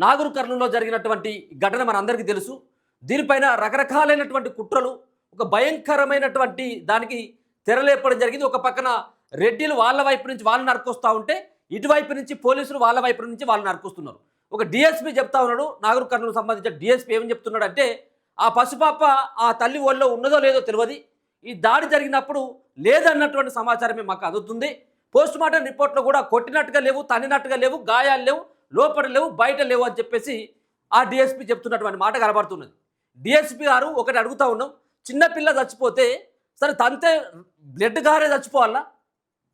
నాగర్ కర్నూలులో జరిగినటువంటి ఘటన మనందరికీ తెలుసు. దీనిపైన రకరకాలైనటువంటి కుట్రలు, ఒక భయంకరమైనటువంటి దానికి తెరలేపడం జరిగింది. ఒక పక్కన రెడ్డిలు వాళ్ళ వైపు నుంచి వాళ్ళు నరుకొస్తా ఉంటే, ఇటువైపు నుంచి పోలీసులు వాళ్ళ వైపు నుంచి వాళ్ళు నరుకొస్తున్నారు. ఒక డిఎస్పీ చెప్తా ఉన్నాడు, నాగర్ కర్నూలుకు సంబంధించిన డిఎస్పీ ఏమని చెప్తున్నాడు అంటే, ఆ పసిపాప ఆ తల్లి ఒళ్ళో ఉన్నదో లేదో తెలియదు, ఈ దాడి జరిగినప్పుడు లేదన్నటువంటి సమాచారమే మాకు అందుతుంది. పోస్ట్ మార్టం రిపోర్ట్లో కూడా కొట్టినట్టుగా లేవు, తన్నినట్టుగా లేవు, గాయాలు లేవు, లోపల లేవు, బయట లేవు అని చెప్పేసి ఆ డిఎస్పీ చెప్తున్నటువంటి మాట కనబడుతున్నది. డిఎస్పీ గారు ఒకటి అడుగుతా ఉన్నాం, చిన్నపిల్ల చచ్చిపోతే సరే తంతే బ్లడ్ గారే చచ్చిపోవాలా?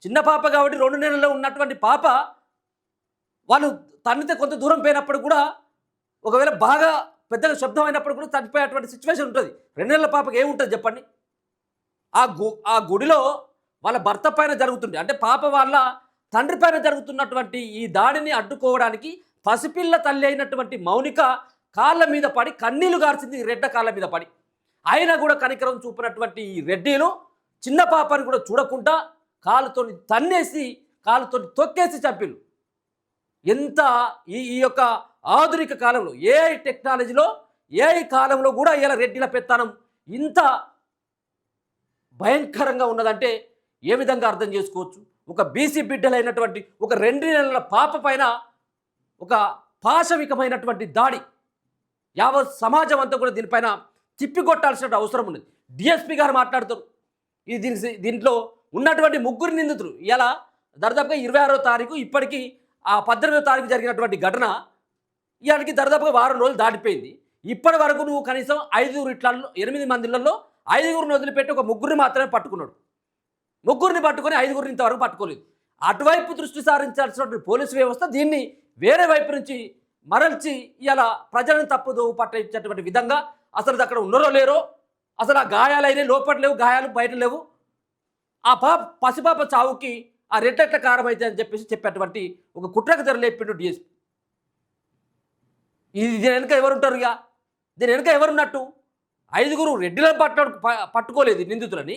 చిన్న పాప కాబట్టి 2 నెలల్లో ఉన్నటువంటి పాప వాళ్ళు తన్నితే కొంత దూరం పోయినప్పుడు కూడా, ఒకవేళ బాగా పెద్దగా శబ్దం అయినప్పుడు కూడా చనిపోయేటువంటి సిచ్యువేషన్ ఉంటుంది. 2 నెలల పాపకి ఏముంటుంది చెప్పండి? ఆ గుడిలో వాళ్ళ భర్త పైన జరుగుతుంది, అంటే పాప వాళ్ళ తండ్రి పైన జరుగుతున్నటువంటి ఈ దాడిని అడ్డుకోవడానికి పసిపిల్ల తల్లి అయినటువంటి మౌనిక కాళ్ళ మీద పడి కన్నీళ్లు గార్చింది, రెడ్డ కాళ్ళ మీద పడి. అయినా కూడా కనికరం చూపినటువంటి ఈ రెడ్డిలు చిన్న పాపని కూడా చూడకుండా కాళ్ళతో తన్నేసి, కాళ్ళతో తొక్కేసి చంపిలు. ఎంత ఈ యొక్క ఆధునిక కాలంలో, ఏఐ టెక్నాలజీలో, ఏఐ కాలంలో కూడా ఇలా రెడ్డిల పెత్తనం ఇంత భయంకరంగా ఉన్నదంటే ఏ విధంగా అర్థం చేసుకోవచ్చు? ఒక బీసీ బిడ్డలైనటువంటి ఒక 2 నెలల పాప పైన ఒక పాశవికమైనటువంటి దాడి. యావత్ సమాజం అంతా కూడా దీనిపైన తిప్పికొట్టాల్సిన అవసరం ఉన్నది. డిఎస్పీ గారు మాట్లాడుతారు, దీంట్లో ఉన్నటువంటి 3 నిందితులు ఇలా దరిదాపుగా 26వ తారీఖు, ఇప్పటికీ ఆ 18వ తారీఖు జరిగినటువంటి ఘటన ఇవాళకి దరిదాపుగా వారం రోజులు దాటిపోయింది. ఇప్పటి వరకు నువ్వు కనీసం 8 మందిలలో 5గురిని వదిలిపెట్టి ఒక 3 మాత్రమే పట్టుకున్నాడు. 3 పట్టుకొని 5 ఇంతవరకు పట్టుకోలేదు. అటువైపు దృష్టి సారించాల్సినటువంటి పోలీసు వ్యవస్థ దీన్ని వేరే వైపు నుంచి మరల్చి ఇలా ప్రజలను తప్పుదో పట్టించేటువంటి విధంగా, అసలు అక్కడ ఉన్నారో లేరో, అసలు ఆ గాయాలైన లోపల లేవు, గాయాలు బయట లేవు, ఆ పసిపాప చావుకి ఆ రెట్టెట్ల కారం అయితే అని చెప్పేసి చెప్పేటువంటి ఒక కుట్రకు తెరలేపిండు డిఎస్పీ. దీని వెనుక ఎవరుంటారు? ఇక దీని వెనుక ఎవరున్నట్టు? 5 రెడ్డిలను పట్టుకోలేదు నిందితులని,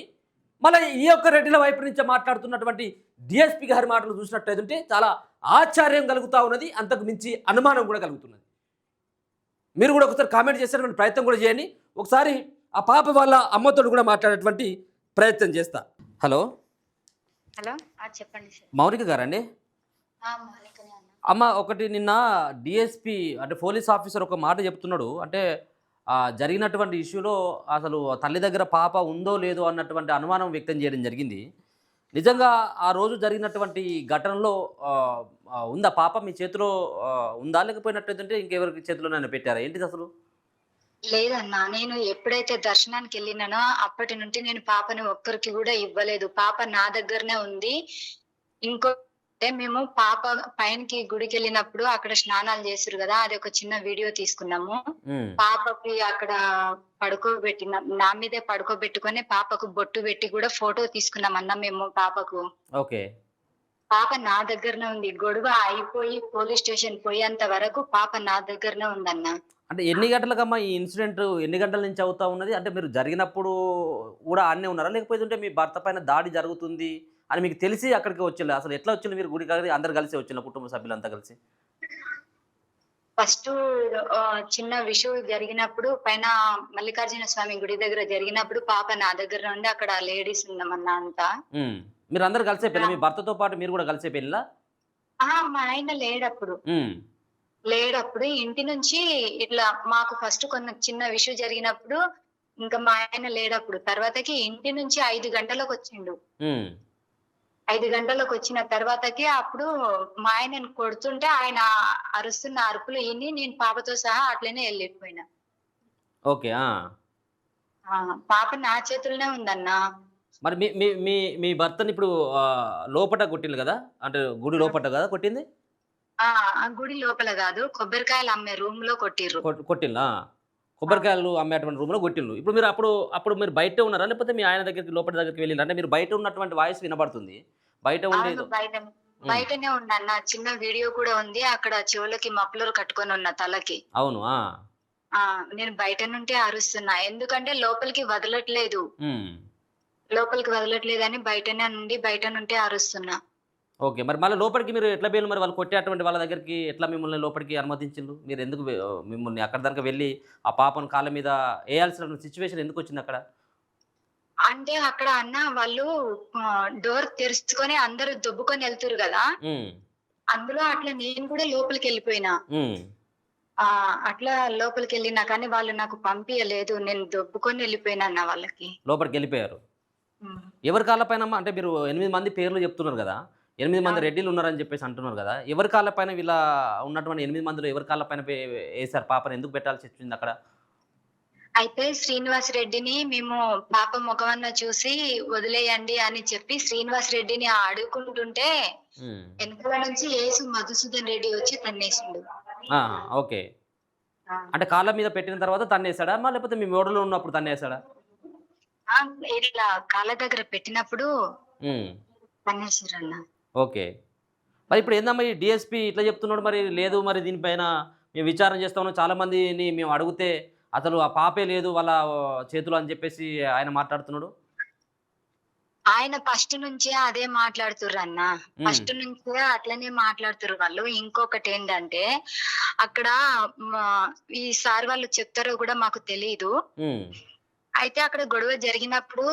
మళ్ళీ ఈ యొక్క రెడ్డిల వైపు నుంచి మాట్లాడుతున్నటువంటి డిఎస్పీ గారి మాటలు చూసినట్టయితే చాలా ఆశ్చర్యం కలుగుతూ ఉన్నది, అంతకు మించి అనుమానం కూడా కలుగుతున్నది. మీరు కూడా ఒకసారి కామెంట్ చేసేటువంటి ప్రయత్నం కూడా చేయండి. ఒకసారి ఆ పాప వాళ్ళ అమ్మతో కూడా మాట్లాడేటువంటి ప్రయత్నం చేస్తా. హలో హలో, చెప్పండి సార్. మౌనిక గారండి? అమ్మ, ఒకటి నిన్న డిఎస్పీ అంటే పోలీస్ ఆఫీసర్ ఒక మాట చెప్తున్నాడు, అంటే జరిగినటువంటి ఇష్యూలో అసలు తల్లి దగ్గర పాప ఉందో లేదో అన్నటువంటి అనుమానం వ్యక్తం చేయడం జరిగింది. నిజంగా ఆ రోజు జరిగినటువంటి ఘటనలో ఉందా పాప? మీ చేతిలో ఉందా, లేకపోయినట్టయితే ఇంకెవరికి చేతిలో నన్ను పెట్టారా? ఏంటిది అసలు? లేదన్నా, నేను ఎప్పుడైతే దర్శనానికి వెళ్ళినానో అప్పటి నుండి నేను పాపని ఒక్కరికి కూడా ఇవ్వలేదు. పాప నా దగ్గరనే ఉంది. ఇంకో మేము పాప పైనకి గుడికి వెళ్ళినప్పుడు అక్కడ స్నానాలు చేసారు కదా, అది ఒక చిన్న వీడియో తీసుకున్నాము. పాపకి అక్కడ పడుకోబెట్టిన, నా మీదే పడుకోబెట్టుకొని పాపకు బొట్టు పెట్టి కూడా ఫోటో తీసుకున్నాం అన్న మేము పాపకు. ఓకే, పాప నా దగ్గరనే ఉంది. గొడవ అయిపోయి పోలీస్ స్టేషన్ పోయేంత వరకు పాప నా దగ్గరనే ఉందన్న. అంటే ఎన్ని గంటలకమ్మా ఈ ఇన్సిడెంట్, ఎన్ని గంటల నుంచి అవుతా ఉన్నది? అంటే మీరు జరిగినప్పుడు కూడా ఆడనే ఉన్నారా, లేకపోతే మీ భర్త పైన దాడి జరుగుతుంది అని మీకు తెలిసి అక్కడికి వచ్చింది? అసలు ఎట్లా వచ్చింది మీరు గుడికి? అందరు కలిసి వచ్చిన కుటుంబ సభ్యులంతా కలిసి? ఫస్ట్ చిన్న విషయం జరిగినప్పుడు పైన మల్లికార్జున స్వామి గుడి దగ్గర జరిగినప్పుడు పాప నా దగ్గర ఉండి అక్కడ లేడీస్ ఉన్నామన్నా అంతా. మీరు అందరు కలిసే పెళ్ళి? మీ భర్తతో పాటు మీరు కూడా కలిసే పెళ్ళా? మా ఆయన లేడప్పుడు ఇంటి నుంచి ఇట్లా మాకు ఫస్ట్ కొన్ని చిన్న విషయం జరిగినప్పుడు ఇంకా మా ఆయన లేడప్పుడు, తర్వాతకి ఇంటి నుంచి 5 గంటలకు వచ్చిండు. 5 గంటలకు వచ్చిన తర్వాతకి అప్పుడు మా ఆయన కొడుతుంటే ఆయన అరుస్తున్న అరుపులు విని నేను పాపతో సహా అట్లనే వెళ్ళిపోయినా. ఓకే, పాప నా చేతుల్లోనే ఉందన్నా. మరి మీ భర్తని ఇప్పుడు లోపట కొట్టిండు కదా, అంటే గుడి లోపట కదా కొట్టింది? గుడి లోపల కాదు, కొబ్బరికాయలు అమ్మే రూమ్ లో కొట్టిల్లా? కొబ్బరికాయలు అమ్మేటువంటి రూమ్ లో కొట్టిండు. ఇప్పుడు మీరు అప్పుడు మీరు బయట ఉన్నారా, లేకపోతే మీ ఆయన దగ్గరికి లోపల దగ్గరికి వెళ్ళిండ్రా? అంటే మీరు బయట ఉన్నటువంటి వాయిస్ వినబడుతుంది, బయట ఉండేది? బయటనే ఉన్నా. చిన్న వీడియో కూడా ఉంది, అక్కడ చెవులకి మఫ్లర్ కట్టుకొని ఉన్న తలకి. అవును. నేను బయట నుంటే అరుస్తున్నా, ఎందుకంటే లోపలికి వదలట్లేదు అని బయట నుండి అరుస్తున్నా. ఓకే. మరి మళ్ళీ లోపలికి మీరు ఎట్లా పోయిన్రు మరి వాళ్ళు కొట్టేటువంటి వాళ్ళ దగ్గరికి ఎట్లా మిమ్మల్ని లోపలికి అనుమతించిండ్రు? మీరు ఎందుకు మిమ్మల్ని అక్కడి దాకా వెళ్లి ఆ పాపను కాళ్ళ మీద ఏయాల్సిన సిట్యుయేషన్ ఎందుకొచ్చిందక్కడ? అంటే అక్కడ అన్న వాళ్ళు డోర్ తెరుచుకొని అందరూ దొబ్బుకొని ఎళ్తుర్రు గదా! హ్మ్. అందులో అట్లా నేను కూడా లోపలికెళ్ళిపోయినా. హ్మ్. అట్లా లోపలికెళ్ళినా కానీ వాళ్ళు నాకు పంపియలేదు. నేను దొబ్బుకొని ఎళ్ళిపోయినన్న వాళ్ళకి. లోపలికెళ్ళిపోయారు. హ్మ్. ఎవరి కాళ్ళ పైనమ్మా అంటే మీరు 8 మంది పేర్లు చెప్తున్నారు గదా! 8 మంది అవును. రెడ్డిలున్నారని జెప్పేసి అంటున్నారు గదా! ఎవరి కాళ్ళ పైన వీళ్ళ ఉన్నటువంటి 8 మందిలో ఎవరి కాళ్ళ పైన ఏసారు పాపని ఎందుకు పెట్టాల్సొచ్చిందక్కడ? అయితే శ్రీనివాస్ రెడ్డిని మేము పాప మొఖమన్న చూసి వదిలేయండి అని చెప్పి శ్రీనివాస్ రెడ్డిని అడుక్కుంటుంటే హ్మ్. ఎనకాల నుంచి యేసు మధుసూదన్ రెడ్డి వచ్చి తన్నేసిండు. ఆహా! ఓకే. ఆ! అంటే కాళ్ళ మీద పెట్టిన తర్వాత తన్నేసాడా? లేకపోతే మీ ఓడలో ఉన్నప్పుడు తన్నేసాడా? ఆ! ఇట్లా కాళ్ళ దగ్గర పెట్టినప్పుడు హ్మ్. తన్నేసిర్రన్న. ఓకే. మరి ఇప్పుడు ఏందమ్మా ఈ డీఎస్పీ ఇట్లా చెప్తున్నాడు మరి లేదు మరి దీనిపైన మేము విచారణ చేస్తాము. చాలా మందిని మేము అడిగితే అసలు ఆ పాపే లేదు వాళ్ళ చేతిలో అని చెప్పేసి ఆయన మాట్లాడుతున్నాడు. ఆయన ఫస్ట్ నుంచే అదే మాట్లాడుతుర్రన్న. హ్మ్. ఫస్ట్ నుంచే అట్లనే మాట్లాడుతుర్రు వాళ్ళు. ఇంకొకటేంటంటే అక్కడ మా ఈ సార్ వాళ్ళు చెప్తారో గూడా మాకు తెలీదు. హ్మ్. అయితే అక్కడ గొడవ జరిగినప్పుడు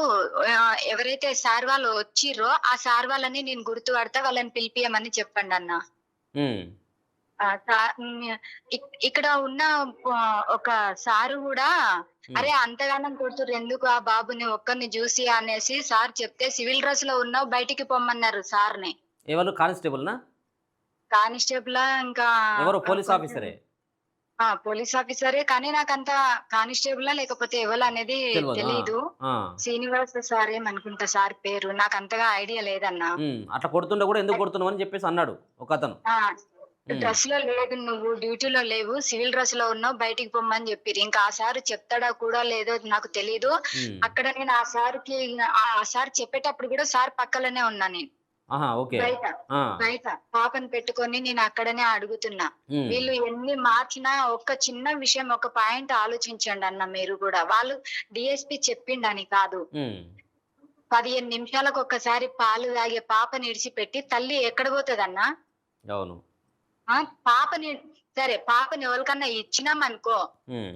ఎవరైతే సార్ వాళ్ళు వచ్చిర్రో, ఆ సార్ వాళ్ళని నేను గుర్తుపడతా వాళ్ళని పిలిపియమని చెప్పండన్న. హ్మ్. ఆ! హ్మ్. ఇక్కడ ఉన్న ఒక సారు గూడా హ్మ్. "అరే! అంతగానం కొడుతుర్రు ఎందుకు ఆ బాబుని ఒక్కడిని జూసి" అనేసి సార్ చెప్తే సివిల్ డ్రెస్‌లో ఉన్నావు బయటికి పొమ్మన్నారు సార్‌ని. ఎవరు కానిస్టేబుల్‌నా? కానిస్టేబులా ఇంకా ఎవరు పోలీస్ కొంచెం ఆఫీసరే. పోలీస్ ఆఫీసరే కానీ నాకంత కానిస్టేబులా లేకపోతే ఎవలనేది తెలవదు. ఆ! తెలీదు. ఆ! శ్రీనివాస్ సారేమనుకుంటా సార్ పేరు. నాకంతగా ఐడియా లేదన్నా. హ్మ్. అట్లా కొడుతుంటే గూడా ఎందుకు కొడుతున్నావు అని చెప్పేసి అన్నాడు ఒకతను. ఆ! హ్మ్. డ్రెస్‌లో లేదు నువ్వు డ్యూటీలో లేవు. సివిల్ డ్రెస్‌లో ఉన్నావు. బయటికి పొమ్మని జెప్పిర్రు. ఇంకా ఆ సారు చెప్తాడా కూడా లేదో నాకు తెలీదు. హ్మ్. అక్కడ నేను ఆ సార్‌కి ఆ సార్ చెప్పేటప్పుడు గూడా సార్ పక్కలోనే ఉన్నా నేను. ఆహా! ఓకే. బయట. ఆ! బయట. పాపని పెట్టుకొని నేను అక్కడనే అడుగుతున్నా. హ్మ్. వీళ్ళు ఎన్ని మార్చినా ఒక్క చిన్న విషయం ఒక పాయింట్ ఆలోచించండన్న మీరు గూడా. వాళ్ళు డీఎస్పీ చెప్పిండని కాదు. హ్మ్. 15 నిమిషాలకొక్కసారి పాలు తాగే పాపని ఇడిచిపెట్టి తల్లి ఎక్కడ పోతదన్నా? అవును. ఆ! పాపని సరే పాపని ఎవరికన్నా ఇచ్చినామనుకో, హ్మ్.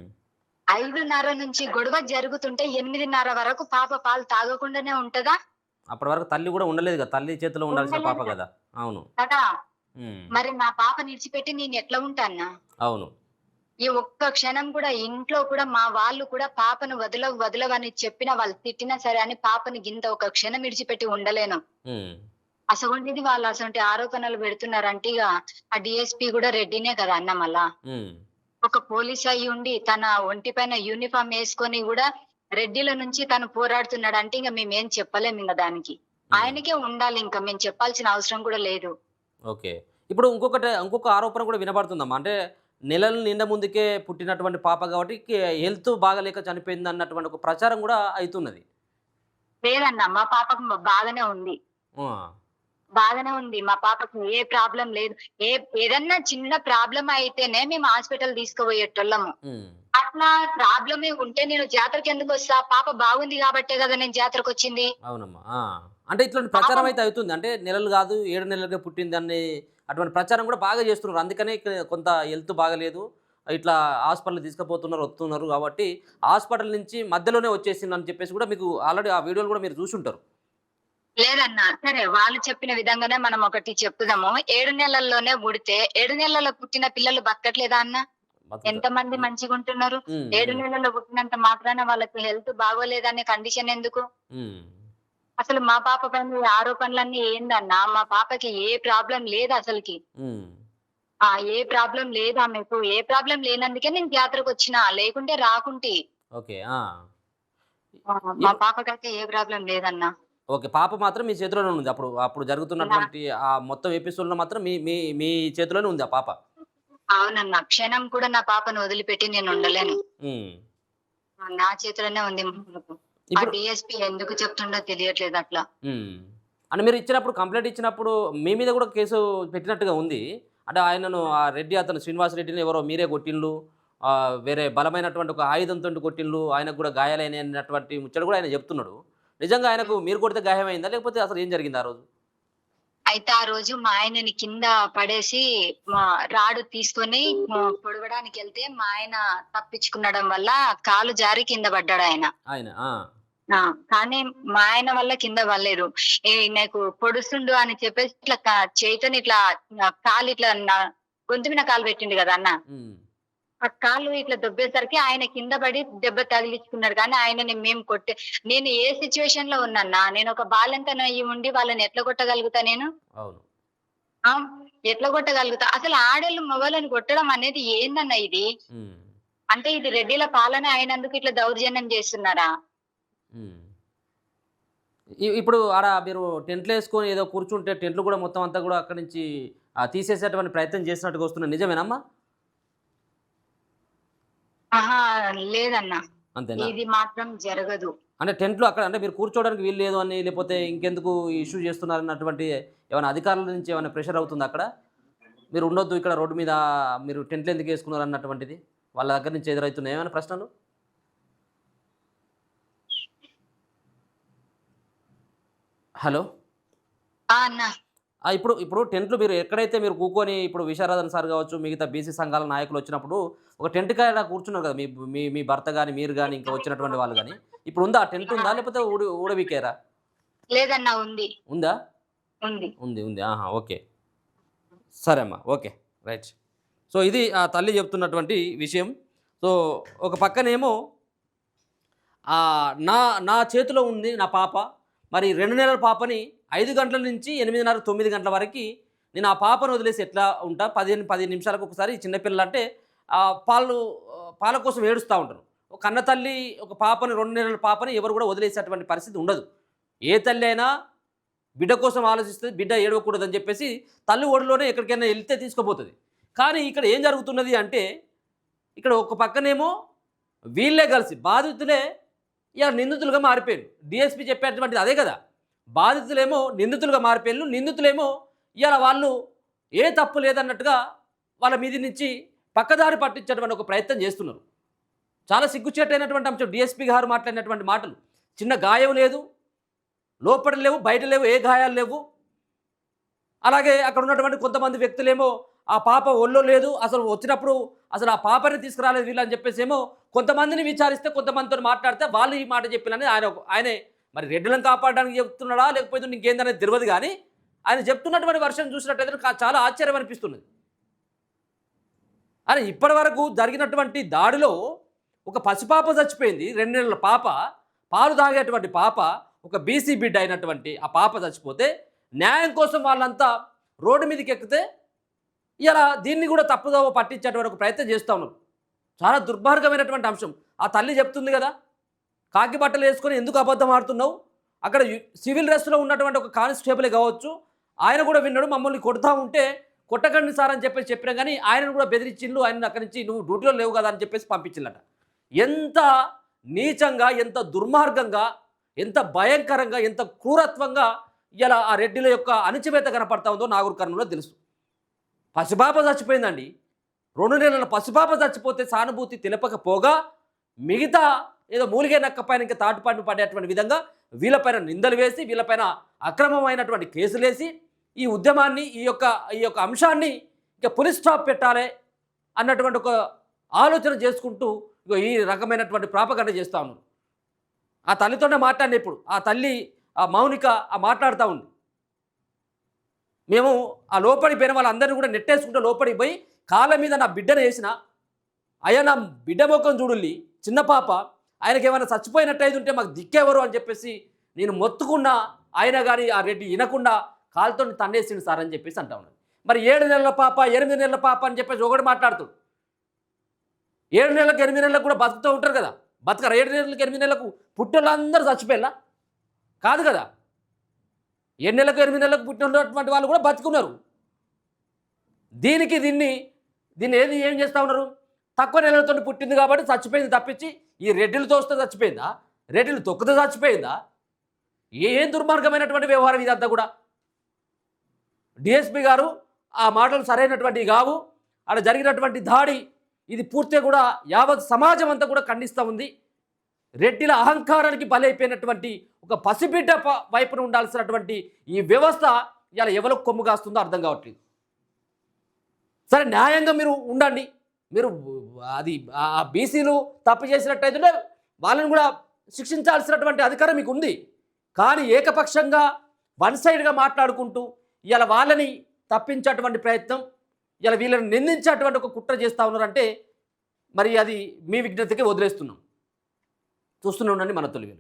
5:30 నుంచి గొడవ జరుగుతుంటే 8:30 వరకు పాప పాలు తాగకుండానే ఉంటదా? అప్పటి వరకు తల్లి గూడా ఉండలేదు గదా! తల్లి చేతిలో ఉండాల్సిన పాప ఉండలేదు గదా! అవును. కదా! హ్మ్. మరి నా పాపని ఇడిచిపెట్టి నేనెట్లా ఉంటాన్నా? అవును. ఈ ఒక్క క్షణం కూడా ఇంట్లో కూడా మా వాళ్ళు కూడా పాపను వదలవు, వదలవని చెప్పినా వాళ్ళు తిట్టినా సరే అని పాపని గింత ఒక క్షణం ఇడిచిపెట్టి ఉండలేను. హ్మ్. అసొంటిది వాళ్ళు అసొంటి ఆరోపణలు పెడుతున్నారంటే ఇగ ఆ డీఎస్పీ గూడా రెడ్డినే కదా అన్న మళ్ళా. హ్మ్. ఒక పోలీస్ అయ్యుండి తన ఒంటి పైన యూనిఫార్మ్ యేసుకొని గూడా రెడ్డిల నుంచి తను పోరాడుతున్నాడంటే ఇంగ మేమేం చెప్పలేమింగ దానికి. హ్మ్. ఆయనకే ఉండాలింక. మేము చెప్పాల్సిన అవసరం కూడా లేదు. ఓకే. ఇప్పుడు ఇంకొక ఆరోపణ కూడా వినబడుతుందమ్మా. అంటే నెలలు నిండముందుకే పుట్టినటువంటి పాప కాబట్టి హెల్త్ బాగాలేక చనిపోయిందన్నటువంటి ఒక ప్రచారం గూడా అయితున్నది. లేదన్న మా పాపకు బాగానే ఉంది. ఆ! బాగానే ఉంది. మా పాపకి ఏ ప్రాబ్లమ్ లేదు. ఏ ఏదన్నా చిన్న ప్రాబ్లమ్ అయితేనే మేము హాస్పిటల్ తీసుకుపోయేటోళ్ళము. హ్మ్. అట్లా ప్రాబ్లమే ఉంటే నేను జాతరకెందుకొస్తా? పాప బాగుంది గాబట్టే గదా నేను జాతరకొచ్చింది. అవునమ్మా. ఆ! అంటే ఇట్లాంటి ప్రచారం పాపం అయితే అవుతుంది. అంటే నెలలు గాదు 7 నెలలకే పుట్టిందని అటువంటి ప్రచారం గూడా బాగా జేస్తున్నారు. అందుకనే కొంత హెల్త్ బాగాలేదు. ఇట్లా హాస్పిటల్‌కి తీసుకుపోతున్నారు, వస్తున్నారు గాబట్టి హాస్పిటల్ నుంచి మధ్యలోనే వచ్చేసిందని చెప్పేసి గూడా మీకు ఆల్రెడీ ఆ వీడియోలు గూడా మీరు జూసుంటారు. లేదన్నా. సరే వాళ్ళు చెప్పిన విధంగానే మనం ఒకటి చెప్పుదాము. 7 నెలల్లోనే పుడితే 7 నెలల్లో పుట్టిన పిల్లలు బతకట్లేదా అన్న? బతుకుతా ఎంతమంది హ్మ్. మంచిగుంటున్నారు? హ్మ్. 7 హ్మ్. నెలల్లో పుట్టినంత మాత్రాన వాళ్ళకి హెల్త్ బాగోలేదనే కండిషన్ ఎందుకు? హ్మ్. అసలు మా పాప పైన ఈ ఆరోపణలన్నీ ఏందన్నా? మా పాపకి ఏ ప్రాబ్లమ్ లేదసలకి. హ్మ్. ఏ ప్రాబ్లమ్ లేదామెకు. ఏ ప్రాబ్లమ్ లేనందుకే నేను జాతరకొచ్చినా. లేకుంటే రాకుంటి. ఓకే. ఆ! మా ఇప్పు పాపకైతే ఏ ప్రాబ్లమ్ లేదన్నా. ఓకే. పాప మాత్రం మీ చేతిలోనే ఉంది. అప్పుడు నా జరుగుతున్నటువంటి ఆ మొత్తం ఎపిసోడ్‌లో మాత్రం మీ మీ మీ చేతిలోనే ఉంది ఆ పాప. అవునన్నా. క్షణం కూడా నా పాపను వదిలిపెట్టి నేనుండలేను. హ్మ్. నా చేతిలోనే ఉంది మా పాప. ఆ ఇప్పుడు డీఎస్పీ ఎందుకు చెప్తుండో తెలియట్లేదట్లా. హ్మ్. అంటే మీరు ఇచ్చినప్పుడు కంప్లెయింట్ ఇచ్చినప్పుడు మీ మీద గూడా కేసు పెట్టినట్టుగా ఉంది. అంటే ఆయనను ఆ రెడ్డి అతను శ్రీనివాస్ రెడ్డిని ఎవరో మీరే కొట్టిండ్లు. వేరే బలమైనటువంటి ఒక ఆయుధంతోటి కొట్టిండ్లు. ఆయనకు గూడా గాయాలయినాయి అన్నటువంటి ముచ్చట గూడా ఆయన జెప్తున్నాడు. నిజంగా ఆయనకు హ్మ్. మీరు కొడితే గాయమైందా? లేకపోతే అసలు ఏం జరిగింది ఆ రోజు? అయితే ఆ రోజు మా ఆయనని కింద పడేసి రాడు తీసుకొని పొడవడానికి వెళ్తే మా ఆయన తప్పించుకునడం వల్ల కాలు జారి కింద పడ్డాడు ఆయన. ఆయన. ఆ! కానీ మా ఆయన వల్ల కింద పడలేదు. నాకు పొడుస్తుండు అని చెప్పేసి ఇట్లా చేయితోని ఇట్లా కాలు ఇట్లా గొంతు మీద కాలు పెట్టిండు కదా అన్న. హ్మ్. ఆ కాలు ఇట్లా దొబ్బేసరికి ఆయన కింద పడి దెబ్బ తగిలించుకున్నాడు. కానీ ఆయనని మేము నేను ఏ సిట్యుయేషన్ లో ఉన్నాన్నా, నేను ఒక బాలింతనయ్యి ఉండి వాళ్ళని ఎట్లా కొట్టగలుగుతా నేను? అవును. ఆ! ఎట్లా కొట్టగలుగుతా? అసలు ఆడోళ్ళు మగోళ్ళని కొట్టడం అనేది ఏందన్న ఇది? హ్మ్. అంటే ఇది రెడ్డిల పాలన అయినందుకు ఇట్లా దౌర్జన్యం చేస్తున్నారా? హ్మ్. ఇప్పుడు ఆడ మీరు టెంట్‌లేసుకొని ఏదో కూర్చుంటే టెంట్లు కూడా మొత్తం అంతా కూడా అక్కడి నుంచి తీసేసేటువంటి ప్రయత్నం చేసినట్టుగా వస్తున్నది. నిజమేనమ్మా? అహా! లేదన్న. అంతేనా? ఇది మాత్రం జరగదు. అంటే టెంట్‌లో అక్కడ అంటే మీరు కూర్చోవడానికి వీలు లేదు అని, లేకపోతే ఇంకెందుకు ఇష్యూ చేస్తున్నారన్నటువంటి ఏమైనా అధికారుల నుంచి ఏమైనా ప్రెషర్ అవుతుందా అక్కడ? మీరు ఉండొద్దు ఇక్కడ రోడ్డు మీద, మీరు టెంట్లు ఎందుకు ఏసుకున్నారు అన్నటువంటిది వాళ్ళ దగ్గర నుంచి ఎదురవుతున్నాయా ఏమైనా ప్రశ్నలు? హలో! ఆ! అన్న. ఇప్పుడు టెంట్లు మీరు ఎక్కడైతే మీరు కూకొని ఇప్పుడు విశారదన్ సార్ కావచ్చు, మిగతా బీసీ సంఘాల నాయకులు వచ్చినప్పుడు ఒక టెంట్ కాడ కూర్చున్నారు కదా! మీ మీ మీ భర్త గాని, మీరు గాని, ఇంకా వచ్చినటువంటి వాళ్ళు గాని. ఇప్పుడు ఉందా? ఆ టెంట్ ఉందా? లేకపోతే ఊడబీకారా? లేదన్న ఉంది. ఉందా? ఉంది. ఉంది. ఉంది. ఆహా! ఓకే. సరే అమ్మా. ఓకే. రైట్. సో, ఇది ఆ తల్లి చెప్తున్నటువంటి విషయం. సో, ఒక పక్కనేమో నా నా చేతిలో ఉంది నా పాప. మరి 2 నెలల పాపని 5 గంటల నుంచి 8:30, 9 గంటల వరకి నేను ఆ పాపను వదిలేసి ఎట్లా ఉంటా? 15 నిమిషాలకు ఒకసారి చిన్న పిల్లలంటే పాల కోసం ఏడుస్తా ఉంటారు. ఒక కన్న తల్లి ఒక పాపని 2 నెలల పాపని ఎవరు కూడా వదిలేసేటువంటి పరిస్థితి ఉండదు. ఏ తల్లి అయినా బిడ్డ కోసం ఆలోచిస్తది. బిడ్డ ఏడవకూడదని చెప్పేసి తల్లి ఒడిలోనే ఎక్కడికైనా ఎళ్తే తీసుకుపోతది. కానీ ఇక్కడ ఏం జరుగుతున్నది అంటే, ఇక్కడ ఒక పక్కనేమో వీళ్ళే కలిసి బాధితులే ఇయాల నిందితులుగా మారిపోయారు. డీఎస్పీ చెప్పేటువంటిది అదే కదా! బాధితులేమో నిందితులుగా మారిపోయిన్లు. నిందితులేమో ఇయాల వాళ్ళు ఏ తప్పు లేదన్నట్టుగా వాళ్ళ మీది నుంచి పక్కదారి పట్టించేటువంటి ఒక ప్రయత్నం చేస్తున్నారు. చాలా సిగ్గుచేటైనటువంటి అంశం డీఎస్పీ గారు మాట్లాడినటువంటి మాటలు. చిన్న గాయం లేదు, లోపట లేవు, బయట లేవు, ఏ గాయాలు లేవు. అలాగే అక్కడ ఉన్నటువంటి కొంతమంది వ్యక్తులేమో ఆ పాప ఒళ్ళో లేదు, అసలు వచ్చినప్పుడు అసలు ఆ పాపని తీసుకురాలేదు వీళ్ళని చెప్పేసేమో కొంతమందిని విచారిస్తే, కొంతమందితో మాట్లాడితే వాళ్ళు ఈ మాట చెప్పినని ఆయనే మరి రెడ్డిలను కాపాడడానికి చెప్తున్నాడా లేకపోతే ఇంకేందనేది తెలియదు. కానీ ఆయన చెప్తున్నటువంటి వర్షం చూసినట్టయితే చాలా ఆశ్చర్యం అనిపిస్తున్నది. అరే ఇప్పటి వరకు జరిగినటువంటి దాడిలో ఒక పసిపాప చచ్చిపోయింది. 2 నెలల పాప, పాలు తాగేటువంటి పాప, ఒక బీసీ బిడ్డ అయినటువంటి ఆ పాప చచ్చిపోతే న్యాయం కోసం వాళ్ళంతా రోడ్డు మీదకి ఎక్కితే ఇలా దీన్ని కూడా తప్పుదోవ పట్టించేటువంటి ఒక ప్రయత్నం చేస్తూ ఉన్నారు. చాలా దుర్మార్గమైనటువంటి అంశం. ఆ తల్లి చెప్తుంది కదా, కాకి బట్టలు వేసుకొని ఎందుకు అబద్ధం ఆడుతున్నావు? అక్కడ సివిల్ డ్రెస్లో ఉన్నటువంటి ఒక కానిస్టేబులే కావచ్చు, ఆయన కూడా విన్నాడు. మమ్మల్ని కొడతా ఉంటే కొట్టకండి సార్ అని చెప్పేసి చెప్పినా కానీ ఆయనను కూడా బెదిరించిండు. ఆయన అక్కడి నుంచి నువ్వు డ్యూటీలో లేవు కదా అని చెప్పేసి పంపించిందట. ఎంత నీచంగా, ఎంత దుర్మార్గంగా, ఎంత భయంకరంగా, ఎంత క్రూరత్వంగా ఇలా ఆ రెడ్డిల యొక్క అణచివేత కనపడతా ఉందో నాగూర్ కర్నూలులో తెలుసు. పసిపాప చచ్చిపోయిందండి. 2 నెలల పసిపాప చచ్చిపోతే సానుభూతి తెలపకపోగా మిగతా ఏదో మూలిగే నక్కపైన ఇంకా తాటుపాటు పడేటువంటి విధంగా వీళ్ళపైన నిందలు వేసి, వీళ్ళపైన అక్రమమైనటువంటి కేసులేసి ఈ ఉద్యమాన్ని, ఈ యొక్క అంశాన్ని ఇక పులి స్టాప్ పెట్టాలి అన్నటువంటి ఒక ఆలోచన చేసుకుంటూ ఈ రకమైనటువంటి ప్రాపగండ చేస్తూ ఉన్నారు. ఆ తల్లితోనే మాట్లాడిన ఇప్పుడు ఆ తల్లి ఆ మౌనిక మాట్లాడుతూ ఉంది. మేము ఆ లోపడి పోయిన వాళ్ళందరినీ కూడా నెట్టేసుకుంటూ లోపలికి పోయి కాళ్ళ మీద నా బిడ్డను వేసిన, అయ్యా నా బిడ్డ ముఖం చూడుల్లి, చిన్న పాప, ఆయనకి ఏమైనా చచ్చిపోయినట్టయితే ఉంటే మాకు దిక్కేవరు అని చెప్పేసి నేను మొత్తుకున్నా, ఆయన కానీ ఆ రెడ్డి వినకుండా కాలుతో తండేసిండు సార్ అని చెప్పేసి అంటా ఉన్నాడు. మరి 7 నెలల పాప, 8 నెలల పాప అని చెప్పేసి ఒకటి మాట్లాడుతాడు. 7 నెలలకు 8 నెలలకు కూడా బతుకుతూ ఉంటారు కదా, బతకరా? 7 నెలలకు 8 నెలలకు పుట్టేళ్ళందరూ చచ్చిపోయేలా కాదు కదా. 7 నెలలకు 8 నెలలకు పుట్టినటువంటి వాళ్ళు కూడా బతుకున్నారు. దీన్ని ఏం చేస్తూ ఉన్నారు? తక్కువ నెలలతో పుట్టింది కాబట్టి చచ్చిపోయింది తప్పించి ఈ రెడ్డిలు తోస్తే చచ్చిపోయిందా? రెడ్డిలు తొక్కుతో చచ్చిపోయిందా? ఏం దుర్మార్గమైనటువంటి వ్యవహారం ఇదంతా కూడా. డిఎస్పీ గారు ఆ మాటలు సరైనటువంటివి కావు. అక్కడ జరిగినటువంటి దాడి ఇది పూర్తిగా కూడా యావత్ సమాజం అంతా కూడా ఖండిస్తూ ఉంది. రెడ్డిల అహంకారానికి బలైపోయినటువంటి ఒక పసిబిడ్డ వైపున ఉండాల్సినటువంటి ఈ వ్యవస్థ ఇలా ఎవరికి కొమ్ము కాస్తుందో అర్థం కావట్లేదు. సరే న్యాయంగా మీరు ఉండండి, మీరు అది ఆ బీసీలు తప్పు చేసినట్టయితే వాళ్ళని కూడా శిక్షించాల్సినటువంటి అధికారం మీకు ఉంది. కానీ ఏకపక్షంగా వన్ సైడ్గా మాట్లాడుకుంటూ ఇలా వాళ్ళని తప్పించేటువంటి ప్రయత్నం, ఇలా వీళ్ళని నిందించేటువంటి ఒక కుట్ర చేస్తూ ఉన్నారంటే మరి అది మీ విజ్ఞతకి వదిలేస్తున్నాం. చూస్తూనే ఉండండి మన తొలి వెలుగు.